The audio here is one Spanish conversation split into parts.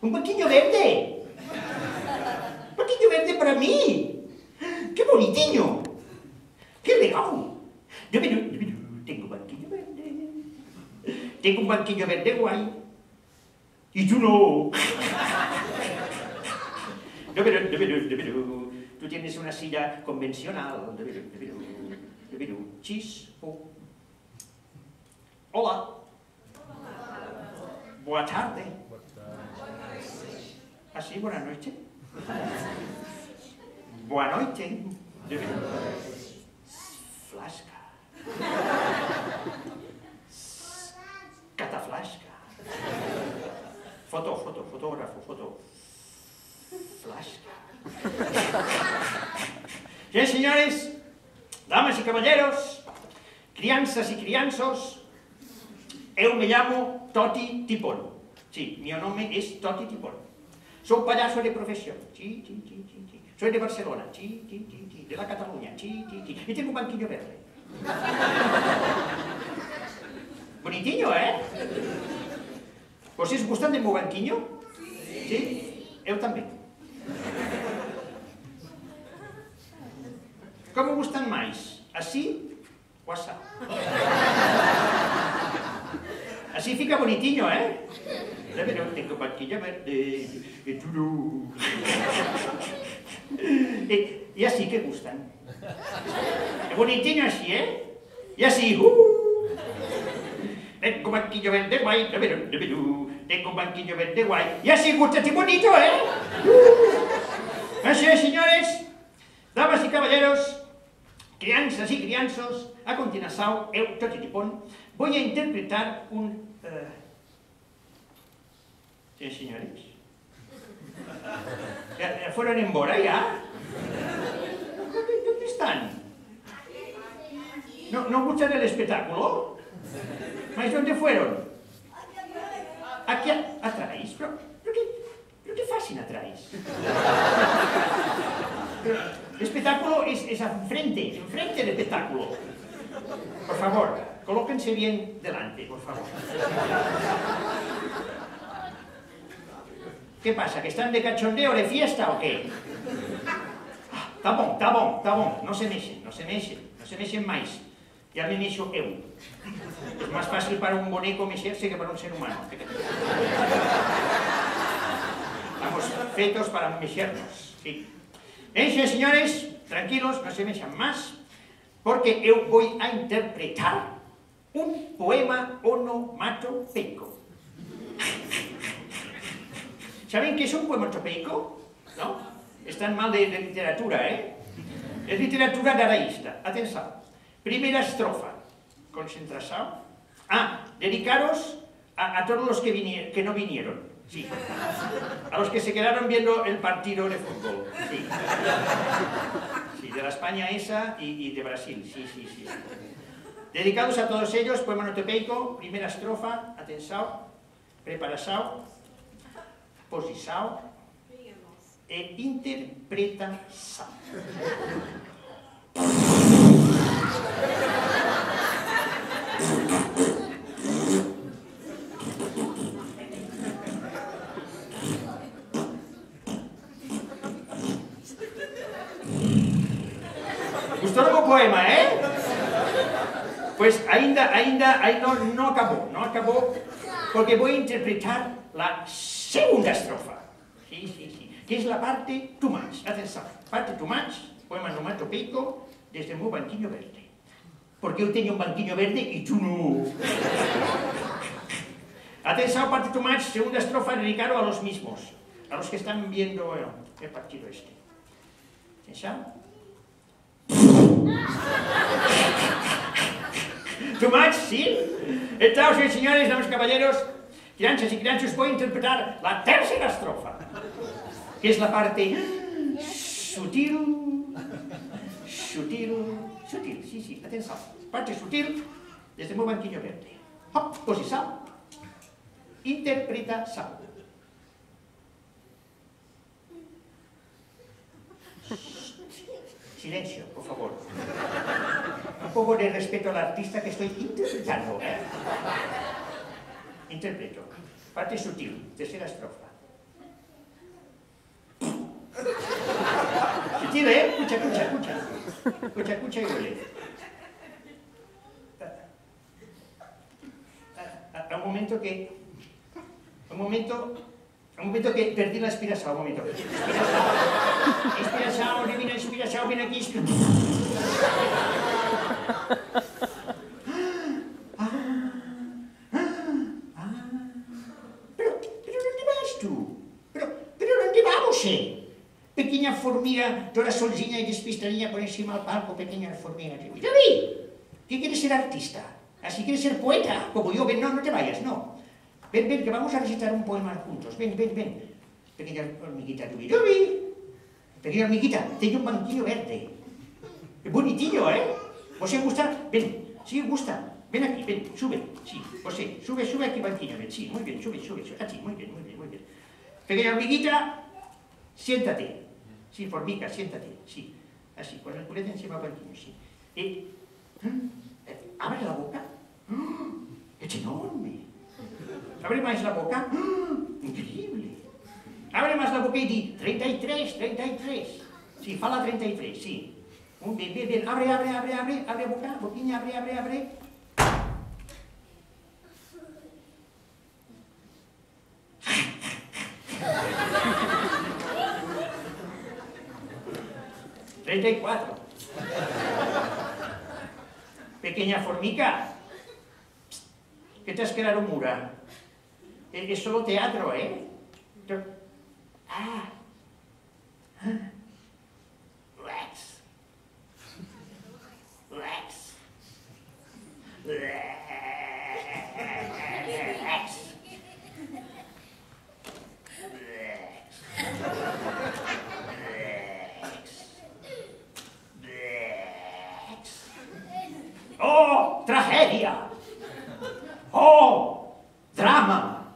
Un banquillo verde. Un banquillo verde para mí. ¡Qué bonitiño! ¡Qué legal! Tengo un banquillo verde. Tengo un banquillo verde guay. Y tú no. Tú tienes una silla convencional. Chis. Hola. Boa tarde. ¿Así? Buenas noches. Buenas noches. Flasca. Cataflasca. Fotógrafo. Flasca. Bien, señores, damas y caballeros, crianzas y crianzos, eu me llamo Toti Tipón. Sí, mi nombre es Toti Tipón. Soy payaso de profesión. Sí. Soy de Barcelona. Sí. De la Cataluña. Sí. Y tengo un banquillo verde. Bonitinho, ¿eh? ¿Vocês gustan de mi banquillo? Sí. Eu también. ¿Cómo gustan más? ¿Así o así? Así fica bonitinho, ¿eh? Pero tengo banquillo verde. Y así que gustan. Bonitinho así, ¿eh? Y así. Tengo banquillo verde guay. Tengo un banquillo verde guay. Y así gusta este bonito, ¿eh? Así es, señores, damas y caballeros, crianzas y crianzos, a continuación, eu, Toti Tipón, voy a interpretar un... ¿Sí, señores? ¿Ya fueron embora ya? ¿Dónde están? ¿No gustan el espectáculo? ¿Mas dónde fueron? Aquí atrás. ¿Pero qué fácil atrás? El espectáculo es enfrente del espectáculo. Por favor, colóquense bien delante, por favor. ¿Qué pasa? ¿Que están de cachondeo, de fiesta o qué? Tá bom. No se mexen más. Ya me mexo eu. Es más fácil para un boneco mexerse que para un ser humano. Estamos feitos para mexernos. Sí. Bien, señores, tranquilos, no se mexan más, porque eu voy a interpretar un poema onomatopeico. ¿Saben qué es un poema onomatopeico? ¿No? Están mal de literatura, ¿eh? Es literatura dadaísta. Atención. Primera estrofa. Concentración. Dedicaros a todos los que no vinieron. Sí. A los que se quedaron viendo el partido de fútbol. Sí. Sí, de la España esa y de Brasil. Sí. Dedicados a todos ellos, poema onomatopeico, primera estrofa, atención, preparación, posición e interpretación. Gustó el poema, ¿eh? Pues ainda no acabó, porque voy a interpretar la segunda estrofa. Sí. Que es la parte too much. Atención, parte too much, poema onomatopeico, desde el meu banquillo verde. Porque eu teño un banquillo verde e tú no. Atención, parte too much, segunda estrofa, dedicado a los mismos, a los que están viendo el partido este. Atención. Too much, ¿sí? Entonces, señores, damas y caballeros, crianzas y crianchos, voy a interpretar la tercera estrofa, que es la parte sutil, sí, atención, parte sutil, desde mi banquillo verde. Hop, posición, interpretación. Silencio, por favor. Un poco de respeto al artista que estoy interpretando, ¿eh? Interpreto. Parte sutil, tercera estrofa. Sentite, escucha, escucha, escucha. Escucha, escucha y huele. A un momento que perdí la inspiración, un momento. Inspiración, divina inspiración, ven aquí. Pero ¿dónde vas tú? Pero ¿dónde vamos, Pequeña formiga, toda solcina y despistadilla por encima del palco, pequeña formiga. David, ¿qué quieres ser artista? ¿Así quieres ser poeta? Como yo, ven, no te vayas, no. Ven, que vamos a recitar un poema juntos. Ven. Pequeña hormiguita, David. Pequeña hormiguita, tengo un banquillo verde. Es bonitillo, ¿eh? ¿Os gusta? Ven, sí, gusta. Ven aquí, ven, sube. Sí, José, sube aquí banquillo, ven. Sí, muy bien, sube. Así, muy bien. Pequeña hormiguita, siéntate. Sí, formica, siéntate. Sí, así, con el culete encima del banquillo, sí. Abre la boca. Es enorme. Abre más la boca. Increíble. Abre más la boca y di 33. Sí, fala 33, sí. Muy bien. Abre boca, boquinha, abre. Pequeña formica, ¿qué te has quedado muda? Es solo teatro, ¿eh? Relax. ¡Oh, tragedia! ¡Oh, drama!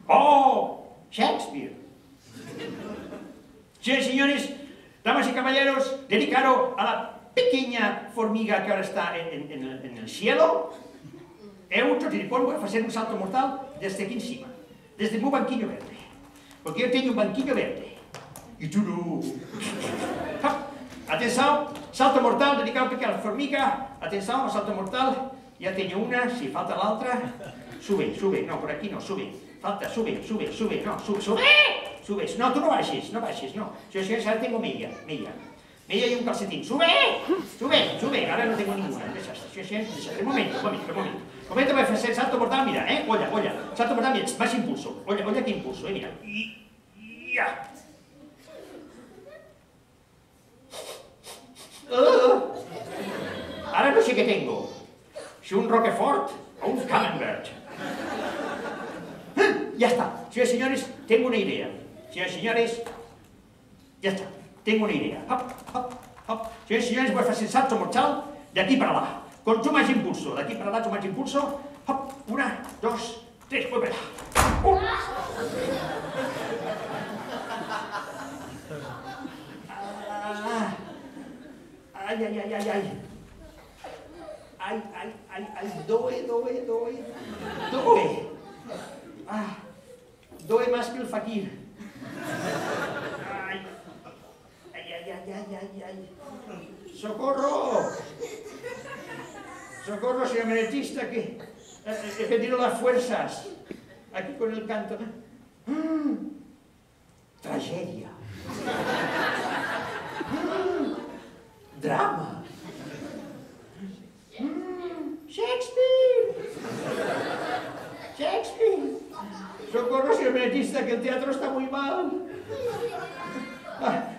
¡Oh, Shakespeare! Señores y señores, damas y caballeros, dedicado a la pequeña formiga que ahora está en el cielo, voy a hacer un salto mortal desde aquí encima, desde mi banquillo verde, porque yo tengo un banquillo verde, y tú no. Atención, salto mortal dedicado a la pequeña formiga, atención, salto mortal, ya tengo una, si falta la otra, sube, no, por aquí no, sube, falta, sube, no, sube, no, tú no baixes, no, yo ahora tengo media y un calcetín, sube, ahora no tengo ninguna, un momento, voy a hacer salto mortal, mira, olla, salto mortal, mira, más impulso, olla que impulso, mira, ya. Ahora no sé qué tengo, si un Roquefort o un Camembert. Ya está, señores y señores, tengo una idea. Señores y señores, ya está, tengo una idea. Señores y señores, voy a hacer salto mortal de aquí para allá, con tu más impulso, de aquí para allá, tu más impulso. Una, dos, tres, voy para allá. Ay, doe. Doe más que el fakir. Ay. ¡Socorro! ¡Socorro, señor menetista, que he perdido las fuerzas! Aquí con el canto. Tragedia. Drama. Shakespeare. Socorro, señor menetista, que el teatro está muy mal.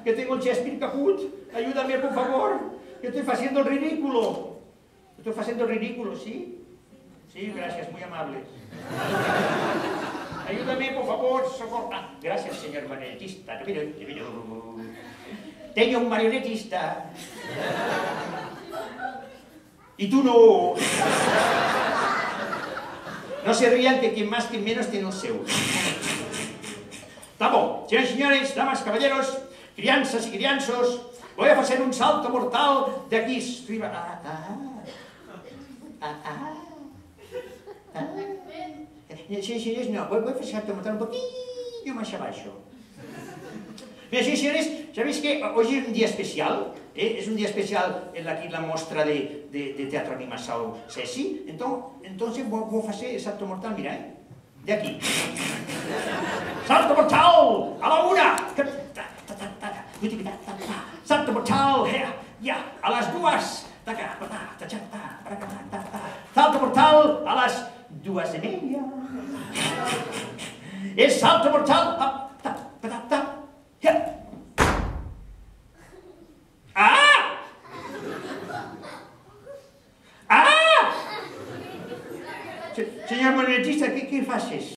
Que tengo el Shakespeare caput. Ayúdame, por favor. Que estoy haciendo el ridículo. ¿Sí? Sí, gracias, muy amables. Ayúdame, por favor, socorro. Gracias, señor marionetista. Tengo un marionetista. Y tú no. No se rían que quien más, quien menos tiene el seu. Está bon. Señores y señores, damas, caballeros, crianzas y crianzos, voy a hacer un salto mortal de aquí arriba. Sí, no, voy a hacer salto mortal un poquillo más abajo. y señores, ¿sabéis que hoy es un día especial? Es un día especial aquí la muestra de teatro animación Ceci. Entonces voy a hacer el salto mortal, mira, de aquí. ¡Salto mortal! ¡A la una! ¡Salto mortal! ¡Ya! ¡A las duas! ¡Salto mortal! ¡A las 2:30! ¡El salto mortal! ¡Ah! ¡Ah! Señor monetista, ¿qué haces?